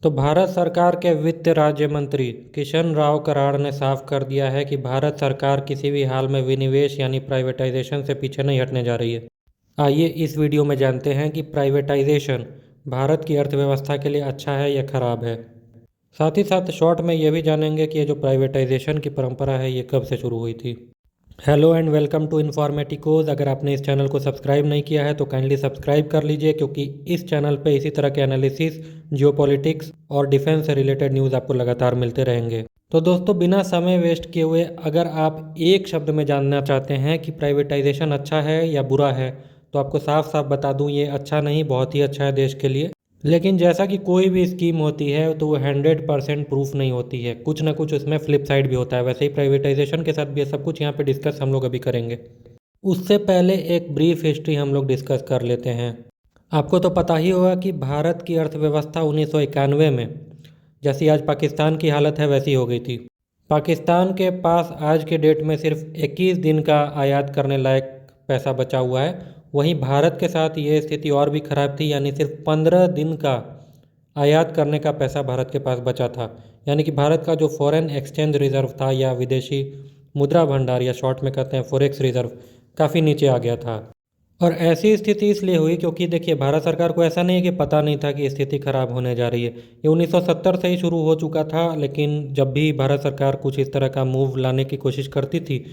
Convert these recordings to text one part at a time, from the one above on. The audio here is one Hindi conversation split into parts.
तो भारत सरकार के वित्त राज्य मंत्री किशन राव कराड़ ने साफ कर दिया है कि भारत सरकार किसी भी हाल में विनिवेश यानी प्राइवेटाइजेशन से पीछे नहीं हटने जा रही है। आइए इस वीडियो में जानते हैं कि प्राइवेटाइजेशन भारत की अर्थव्यवस्था के लिए अच्छा है या खराब है। साथ ही साथ शॉर्ट में ये भी जानेंगे कि ये जो प्राइवेटाइजेशन की परंपरा है ये कब से शुरू हुई थी। Hello and welcome to Informaticos. अगर आपने इस चैनल को सब्सक्राइब नहीं किया है तो काइंडली सब्सक्राइब कर लीजिए, क्योंकि इस चैनल पे इसी तरह के एनालिसिस, जियोपॉलिटिक्स और डिफेंस से रिलेटेड न्यूज़ आपको लगातार मिलते रहेंगे। तो दोस्तों, बिना समय वेस्ट किए हुए अगर आप एक शब्द में जानना चाहते हैं कि प्राइवेटाइजेशन अच्छा है या बुरा है, तो आपको साफ साफ बता दूं, ये अच्छा नहीं, बहुत ही अच्छा है देश के लिए। लेकिन जैसा कि कोई भी स्कीम होती है तो वो 100% प्रूफ नहीं होती है, कुछ ना कुछ उसमें फ्लिप साइड भी होता है। वैसे ही प्राइवेटाइजेशन के साथ भी ये सब कुछ यहाँ पे डिस्कस हम लोग अभी करेंगे। उससे पहले एक ब्रीफ हिस्ट्री हम लोग डिस्कस कर लेते हैं। आपको तो पता ही होगा कि भारत की अर्थव्यवस्था 1991 में, जैसी आज पाकिस्तान की हालत है वैसी हो गई थी। पाकिस्तान के पास आज के डेट में सिर्फ 21 दिन का आयात करने लायक पैसा बचा हुआ है। वहीं भारत के साथ ये स्थिति और भी ख़राब थी, यानी सिर्फ 15 दिन का आयात करने का पैसा भारत के पास बचा था। यानी कि भारत का जो फॉरेन एक्सचेंज रिजर्व था या विदेशी मुद्रा भंडार या शॉर्ट में कहते हैं फॉरेक्स रिजर्व, काफ़ी नीचे आ गया था। और ऐसी स्थिति इसलिए हुई क्योंकि देखिए, भारत सरकार को ऐसा नहीं है कि पता नहीं था कि स्थिति खराब होने जा रही है। ये 1970 से ही शुरू हो चुका था, लेकिन जब भी भारत सरकार कुछ इस तरह का मूव लाने की कोशिश करती थी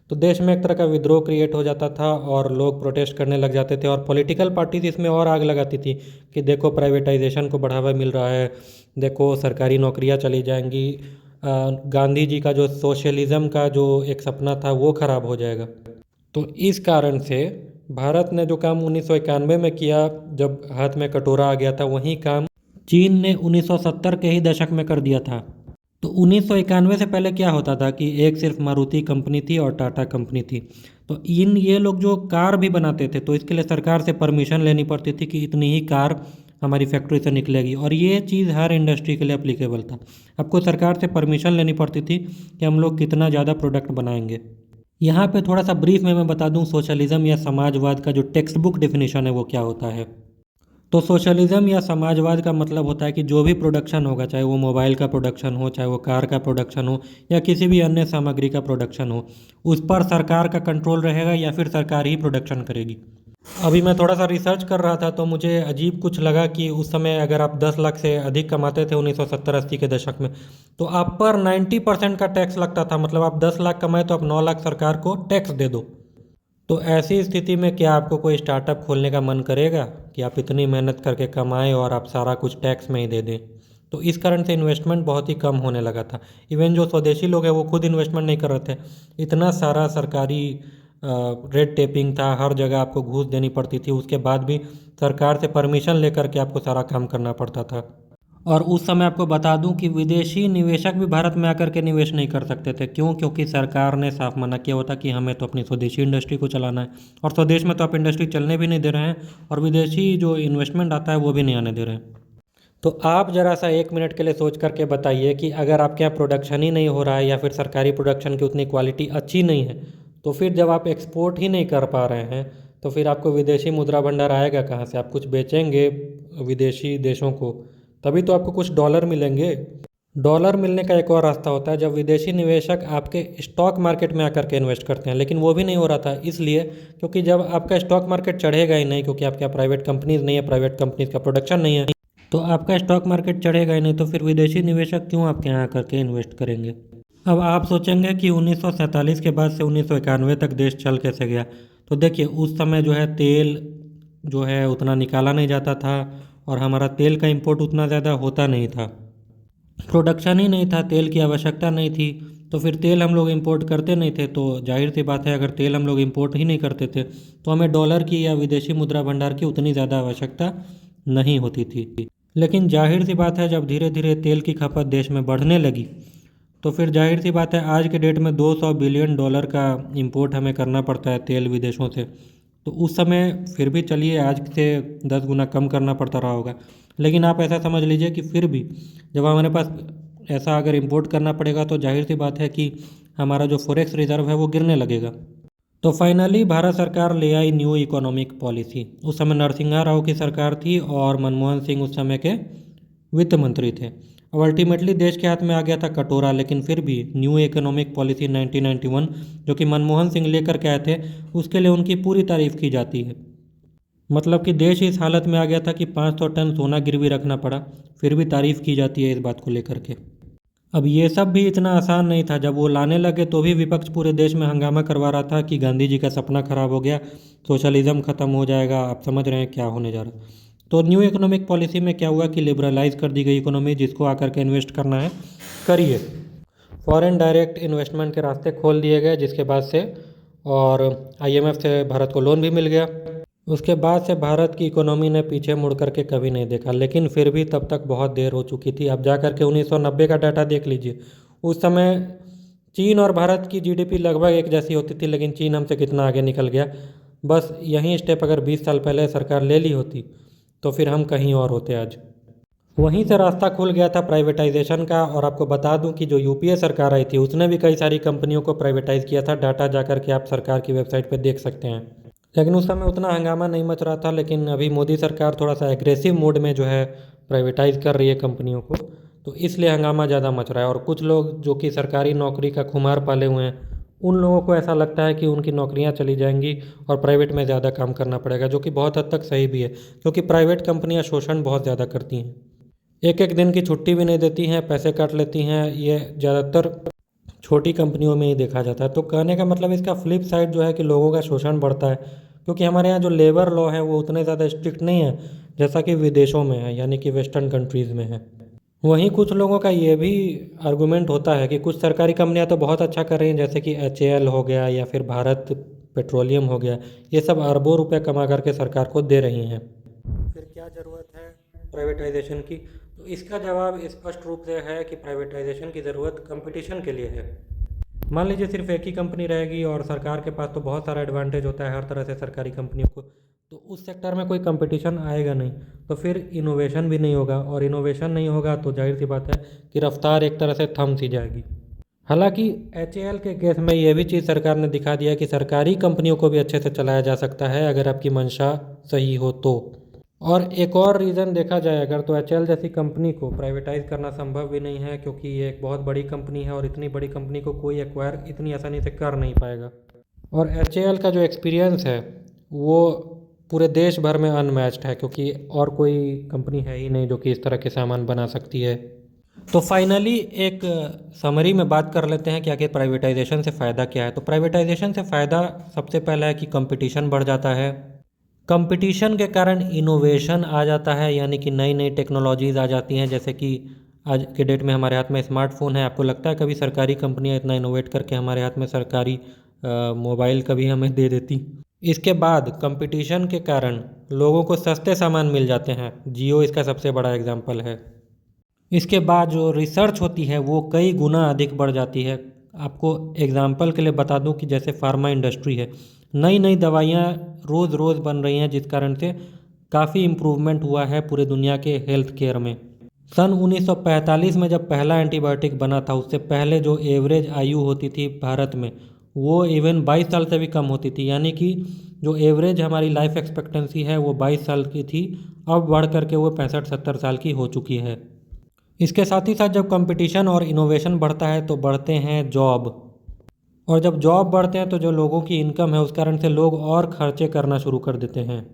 तो देश में एक तरह का विद्रोह क्रिएट हो जाता था और लोग प्रोटेस्ट करने लग जाते थे, और पॉलिटिकल पार्टीज इसमें और आग लगाती थी कि देखो प्राइवेटाइजेशन को बढ़ावा मिल रहा है, देखो सरकारी नौकरियां चली जाएंगी, गांधी जी का जो सोशलिज्म का जो एक सपना था वो खराब हो जाएगा। तो इस कारण से भारत ने जो काम 1991 में किया, जब हाथ में कटोरा आ गया था, वही काम चीन ने 1970 के ही दशक में कर दिया था। तो 1991 से पहले क्या होता था कि एक सिर्फ मारुति कंपनी थी और टाटा कंपनी थी। तो ये लोग जो कार भी बनाते थे तो इसके लिए सरकार से परमिशन लेनी पड़ती थी कि इतनी ही कार हमारी फैक्ट्री से निकलेगी, और ये चीज़ हर इंडस्ट्री के लिए अप्लीकेबल था। आपको सरकार से परमिशन लेनी पड़ती थी कि हम लोग कितना ज़्यादा प्रोडक्ट बनाएंगे। यहाँ पे थोड़ा सा ब्रीफ में मैं बता दूँ, सोशलिज्म या समाजवाद का जो टेक्स्ट बुक डेफिनेशन है वो क्या होता है। तो सोशलिज्म या समाजवाद का मतलब होता है कि जो भी प्रोडक्शन होगा, चाहे वो मोबाइल का प्रोडक्शन हो, चाहे वो कार का प्रोडक्शन हो, या किसी भी अन्य सामग्री का प्रोडक्शन हो, उस पर सरकार का कंट्रोल रहेगा या फिर सरकार ही प्रोडक्शन करेगी। अभी मैं थोड़ा सा रिसर्च कर रहा था तो मुझे अजीब कुछ लगा कि उस समय अगर आप 10 लाख से अधिक कमाते थे 1970-80 के दशक में, तो आप पर 90% का टैक्स लगता था। मतलब आप 10 लाख कमाए तो आप 9 लाख सरकार को टैक्स दे दो। तो ऐसी स्थिति में क्या आपको कोई स्टार्टअप खोलने का मन करेगा कि आप इतनी मेहनत करके कमाएं और आप सारा कुछ टैक्स में ही दे दें। तो इस कारण से इन्वेस्टमेंट बहुत ही कम होने लगा था। इवन जो स्वदेशी लोग हैं वो खुद इन्वेस्टमेंट नहीं कर रहे थे। इतना सारा सरकारी रेड टेपिंग था, हर जगह आपको घूस देनी पड़ती थी, उसके बाद भी सरकार से परमिशन लेकर के आपको सारा काम करना पड़ता था। और उस समय आपको बता दूं कि विदेशी निवेशक भी भारत में आकर के निवेश नहीं कर सकते थे। क्यों? क्योंकि सरकार ने साफ मना किया होता कि हमें तो अपनी स्वदेशी इंडस्ट्री को चलाना है, और स्वदेश में तो आप इंडस्ट्री चलने भी नहीं दे रहे हैं, और विदेशी जो इन्वेस्टमेंट आता है वो भी नहीं आने दे रहे हैं। तो आप ज़रा सा एक मिनट के लिए सोच करके बताइए कि अगर आपके यहाँ प्रोडक्शन ही नहीं हो रहा है या फिर सरकारी प्रोडक्शन की उतनी क्वालिटी अच्छी नहीं है, तो फिर जब आप एक्सपोर्ट ही नहीं कर पा रहे हैं तो फिर आपको विदेशी मुद्रा भंडार आएगा कहाँ से? आप कुछ बेचेंगे विदेशी देशों को, तभी तो आपको कुछ डॉलर मिलेंगे। डॉलर मिलने का एक और रास्ता होता है जब विदेशी निवेशक आपके स्टॉक मार्केट में आकर के इन्वेस्ट करते हैं, लेकिन वो भी नहीं हो रहा था। इसलिए क्योंकि जब आपका स्टॉक मार्केट चढ़ेगा ही नहीं, क्योंकि आपके यहाँ प्राइवेट कंपनीज नहीं है, प्राइवेट कंपनीज का प्रोडक्शन नहीं है, तो आपका स्टॉक मार्केट चढ़ेगा ही नहीं, तो फिर विदेशी निवेशक क्यों आपके यहाँ आकर के इन्वेस्ट करेंगे। अब आप सोचेंगे कि 1947 के बाद से 1991 तक देश चल कैसे गया। तो देखिए, उस समय जो है तेल जो है उतना निकाला नहीं जाता था, और हमारा तेल का इंपोर्ट उतना ज़्यादा होता नहीं था। प्रोडक्शन ही नहीं था, तेल की आवश्यकता नहीं थी, तो फिर तेल हम लोग इंपोर्ट करते नहीं थे। तो जाहिर सी बात है, अगर तेल हम लोग इंपोर्ट ही नहीं करते थे तो हमें डॉलर की या विदेशी मुद्रा भंडार की उतनी ज़्यादा आवश्यकता नहीं होती थी। लेकिन जाहिर सी बात है, जब धीरे धीरे तेल की खपत देश में बढ़ने लगी तो फिर जाहिर सी बात है आज के डेट में 200 बिलियन डॉलर का इंपोर्ट हमें करना पड़ता है तेल विदेशों से। तो उस समय फिर भी चलिए आज से 10 गुना कम करना पड़ता रहा होगा, लेकिन आप ऐसा समझ लीजिए कि फिर भी जब हमारे पास ऐसा अगर इंपोर्ट करना पड़ेगा तो जाहिर सी बात है कि हमारा जो फॉरेक्स रिजर्व है वो गिरने लगेगा। तो फाइनली भारत सरकार ले आई न्यू इकोनॉमिक पॉलिसी। उस समय नरसिम्हा राव की सरकार थी और मनमोहन सिंह उस समय के वित्त मंत्री थे। अब अल्टीमेटली देश के हाथ में आ गया था कटोरा, लेकिन फिर भी न्यू इकोनॉमिक पॉलिसी 1991 जो कि मनमोहन सिंह लेकर के आए थे, उसके लिए उनकी पूरी तारीफ की जाती है। मतलब कि देश इस हालत में आ गया था कि 500 टन सोना गिरवी रखना पड़ा, फिर भी तारीफ की जाती है इस बात को लेकर के। अब ये सब भी इतना आसान नहीं था। जब वो लाने लगे तो भी विपक्ष पूरे देश में हंगामा करवा रहा था कि गांधी जी का सपना खराब हो गया, सोशलिज्म खत्म हो जाएगा। आप समझ रहे हैं क्या होने जा रहा है। तो न्यू इकोनॉमिक पॉलिसी में क्या हुआ कि लिबरलाइज कर दी गई इकोनॉमी, जिसको आकर के इन्वेस्ट करना है करिए। फॉरेन डायरेक्ट इन्वेस्टमेंट के रास्ते खोल दिए गए, जिसके बाद से और IMF से भारत को लोन भी मिल गया। उसके बाद से भारत की इकोनॉमी ने पीछे मुड़ करके कभी नहीं देखा, लेकिन फिर भी तब तक बहुत देर हो चुकी थी। अब जा करके 1990 का डाटा देख लीजिए। उस समय चीन और भारत की GDP लगभग एक जैसी होती थी, लेकिन चीन हमसे कितना आगे निकल गया। बस यही स्टेप अगर 20 साल पहले सरकार ले ली होती तो फिर हम कहीं और होते आज। वहीं से रास्ता खुल गया था प्राइवेटाइजेशन का। और आपको बता दूं कि जो UPA सरकार आई थी उसने भी कई सारी कंपनियों को प्राइवेटाइज़ किया था। डाटा जा करके आप सरकार की वेबसाइट पर देख सकते हैं। लेकिन उस समय उतना हंगामा नहीं मच रहा था। लेकिन अभी मोदी सरकार थोड़ा सा एग्रेसिव मोड में जो है प्राइवेटाइज़ कर रही है कंपनियों को, तो इसलिए हंगामा ज़्यादा मच रहा है। और कुछ लोग जो कि सरकारी नौकरी का खुमार पाले हुए हैं, उन लोगों को ऐसा लगता है कि उनकी नौकरियां चली जाएंगी और प्राइवेट में ज़्यादा काम करना पड़ेगा, जो कि बहुत हद तक सही भी है, क्योंकि प्राइवेट कंपनियां शोषण बहुत ज़्यादा करती हैं। एक एक दिन की छुट्टी भी नहीं देती हैं, पैसे काट लेती हैं। ये ज़्यादातर छोटी कंपनियों में ही देखा जाता है। तो कहने का मतलब इसका फ्लिप साइड जो है कि लोगों का शोषण बढ़ता है, क्योंकि हमारे यहाँ जो लेबर लॉ है वो उतने ज़्यादा स्ट्रिक्ट नहीं है जैसा कि विदेशों में है, यानी कि वेस्टर्न कंट्रीज़ में है। वहीं कुछ लोगों का ये भी आर्गूमेंट होता है कि कुछ सरकारी कंपनियां तो बहुत अच्छा कर रही हैं, जैसे कि HAL हो गया या फिर भारत पेट्रोलियम हो गया। ये सब अरबों रुपए कमा करके सरकार को दे रही हैं। फिर क्या ज़रूरत है प्राइवेटाइजेशन की? तो इसका जवाब स्पष्ट रूप से है कि प्राइवेटाइजेशन की ज़रूरत कंपटीशन के लिए है। मान लीजिए सिर्फ एक ही कंपनी रहेगी और सरकार के पास तो बहुत सारा एडवांटेज होता है हर तरह से सरकारी कंपनियों को, तो उस सेक्टर में कोई कंपटीशन आएगा नहीं, तो फिर इनोवेशन भी नहीं होगा। और इनोवेशन नहीं होगा तो जाहिर सी बात है कि रफ्तार एक तरह से थम सी जाएगी। हालांकि HAL के केस में यह भी चीज़ सरकार ने दिखा दिया कि सरकारी कंपनियों को भी अच्छे से चलाया जा सकता है अगर आपकी मंशा सही हो तो। और एक और रीज़न देखा जाए अगर, तो HAL जैसी कंपनी को प्राइवेटाइज़ करना संभव भी नहीं है, क्योंकि ये एक बहुत बड़ी कंपनी है और इतनी बड़ी कंपनी को कोई एक्वायर इतनी आसानी से कर नहीं पाएगा। और HAL का जो एक्सपीरियंस है वो पूरे देश भर में अनमैच्ड है, क्योंकि और कोई कंपनी है ही नहीं जो कि इस तरह के सामान बना सकती है। तो फाइनली एक समरी में बात कर लेते हैं कि आखिर प्राइवेटाइजेशन से फ़ायदा क्या है। तो प्राइवेटाइजेशन से फ़ायदा सबसे पहला है कि कंपटीशन बढ़ जाता है। कंपटीशन के कारण इनोवेशन आ जाता है, यानी कि नई नई टेक्नोलॉजीज़ आ जाती हैं। जैसे कि आज के डेट में हमारे हाथ में स्मार्टफ़ोन है। आपको लगता है कभी सरकारी कंपनियां इतना इनोवेट करके हमारे हाथ में सरकारी मोबाइल कभी हमें दे देती? इसके बाद कंपटीशन के कारण लोगों को सस्ते सामान मिल जाते हैं। जियो इसका सबसे बड़ा एग्जाम्पल है। इसके बाद जो रिसर्च होती है वो कई गुना अधिक बढ़ जाती है। आपको एग्जाम्पल के लिए बता दूं कि जैसे फार्मा इंडस्ट्री है, नई नई दवाइयाँ रोज़ रोज़ बन रही हैं, जिस कारण से काफ़ी इम्प्रूवमेंट हुआ है पूरे दुनिया के हेल्थ केयर में। सन 1945 में जब पहला एंटीबायोटिक बना था, उससे पहले जो एवरेज आयु होती थी भारत में वो इवन 22 साल से भी कम होती थी। यानी कि जो एवरेज हमारी लाइफ एक्सपेक्टेंसी है वो 22 साल की थी, अब बढ़ करके वो 65-70 साल की हो चुकी है। इसके साथ ही साथ जब कंपटीशन और इनोवेशन बढ़ता है तो बढ़ते हैं जॉब, और जब जॉब बढ़ते हैं तो जो लोगों की इनकम है उस कारण से लोग और खर्चे करना शुरू कर देते हैं।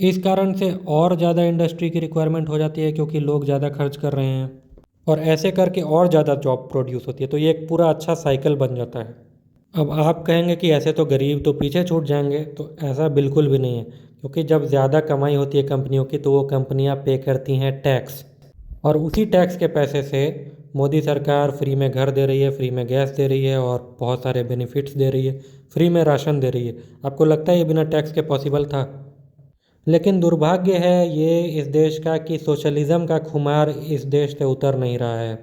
इस कारण से और ज़्यादा इंडस्ट्री की रिक्वायरमेंट हो जाती है, क्योंकि लोग ज़्यादा खर्च कर रहे हैं और ऐसे करके और ज़्यादा जॉब प्रोड्यूस होती है। तो ये एक पूरा अच्छा साइकिल बन जाता है। अब आप कहेंगे कि ऐसे तो गरीब तो पीछे छूट जाएंगे, तो ऐसा बिल्कुल भी नहीं है, क्योंकि जब ज़्यादा कमाई होती है कंपनियों की तो वो कंपनियां पे करती हैं टैक्स, और उसी टैक्स के पैसे से मोदी सरकार फ्री में घर दे रही है, फ्री में गैस दे रही है और बहुत सारे बेनिफिट्स दे रही है, फ्री में राशन दे रही है। आपको लगता है ये बिना टैक्स के पॉसिबल था? लेकिन दुर्भाग्य है ये इस देश का कि सोशलिज़म का खुमार इस देश से उतर नहीं रहा है।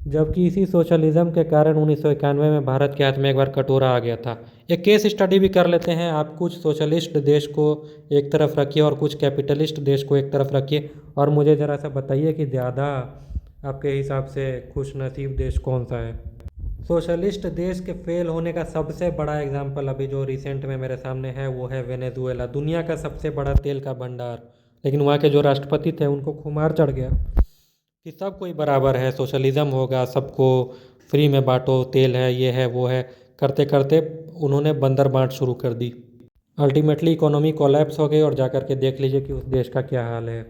जबकि इसी सोशलिज़म के कारण 1991 में भारत के हाथ में एक बार कटोरा आ गया था। एक केस स्टडी भी कर लेते हैं। आप कुछ सोशलिस्ट देश को एक तरफ रखिए और कुछ कैपिटलिस्ट देश को एक तरफ रखिए, और मुझे ज़रा सा बताइए कि ज़्यादा आपके हिसाब से खुशनसीब देश कौन सा है। सोशलिस्ट देश के फेल होने का सबसे बड़ा एग्जाम्पल अभी जो रिसेंट में मेरे सामने है वो है वेनेजुएला। दुनिया का सबसे बड़ा तेल का भंडार, लेकिन वहाँ के जो राष्ट्रपति थे उनको खुमार चढ़ गया कि सब कोई बराबर है, सोशलिज्म होगा, सबको फ्री में बांटो, तेल है, ये है, वो है, करते करते उन्होंने बंदर बांट शुरू कर दी। अल्टीमेटली इकोनॉमी कोलैप्स हो गई और जाकर के देख लीजिए कि उस देश का क्या हाल है।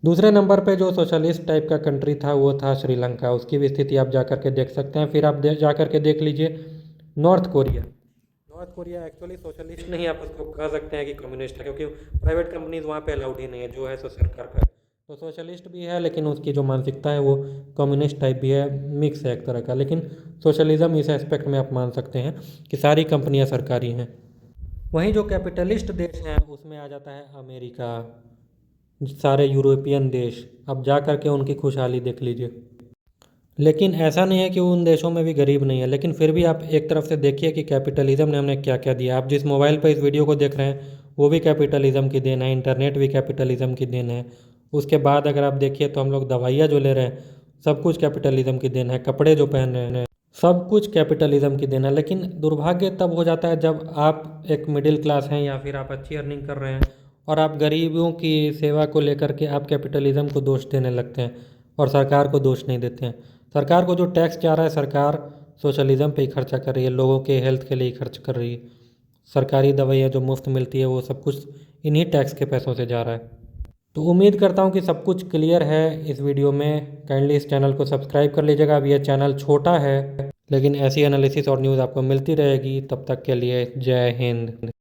दूसरे नंबर पे जो सोशलिस्ट टाइप का कंट्री था वो था श्रीलंका। उसकी भी स्थिति आप जाकर के देख सकते हैं। फिर आप जाकर के देख लीजिए north Korea. North Korea actually socialist नहीं, आप उसको कह सकते हैं कि कम्युनिस्ट है, क्योंकि प्राइवेट कंपनीज वहाँ पे अलाउड ही नहीं है, जो है सो सरकार का है। तो सोशलिस्ट भी है लेकिन उसकी जो मानसिकता है वो कम्युनिस्ट टाइप भी है, मिक्स है एक तरह का। लेकिन सोशलिज्म इस एस्पेक्ट में आप मान सकते हैं कि सारी कंपनियां सरकारी हैं। वहीं जो कैपिटलिस्ट देश हैं उसमें आ जाता है अमेरिका, सारे यूरोपियन देश। अब जा कर के उनकी खुशहाली देख लीजिए। लेकिन ऐसा नहीं है कि उन देशों में भी गरीब नहीं है, लेकिन फिर भी आप एक तरफ से देखिए कि कैपिटलिज्म ने हमें क्या क्या दिया। आप जिस मोबाइल पर इस वीडियो को देख रहे हैं वो भी कैपिटलिज्म की देन है, इंटरनेट भी कैपिटलिज्म की देन है। उसके बाद अगर आप देखिए तो हम लोग दवाइयाँ जो ले रहे हैं सब कुछ कैपिटलिज्म की देन है, कपड़े जो पहन रहे हैं सब कुछ कैपिटलिज्म की देन है। लेकिन दुर्भाग्य तब हो जाता है जब आप एक मिडिल क्लास हैं या फिर आप अच्छी अर्निंग कर रहे हैं और आप गरीबों की सेवा को लेकर के आप कैपिटलिज्म को दोष देने लगते हैं और सरकार को दोष नहीं देते हैं। सरकार को जो टैक्स जा रहा है सरकार सोशलिज्म पे ही खर्चा कर रही है, लोगों के हेल्थ के लिए ही खर्च कर रही है। सरकारी दवाइयाँ जो मुफ्त मिलती है वो सब कुछ इन्हीं टैक्स के पैसों से जा रहा है। तो उम्मीद करता हूँ कि सब कुछ क्लियर है इस वीडियो में। काइंडली इस चैनल को सब्सक्राइब कर लीजिएगा। अब ये चैनल छोटा है लेकिन ऐसी एनालिसिस और न्यूज़ आपको मिलती रहेगी। तब तक के लिए जय हिंद।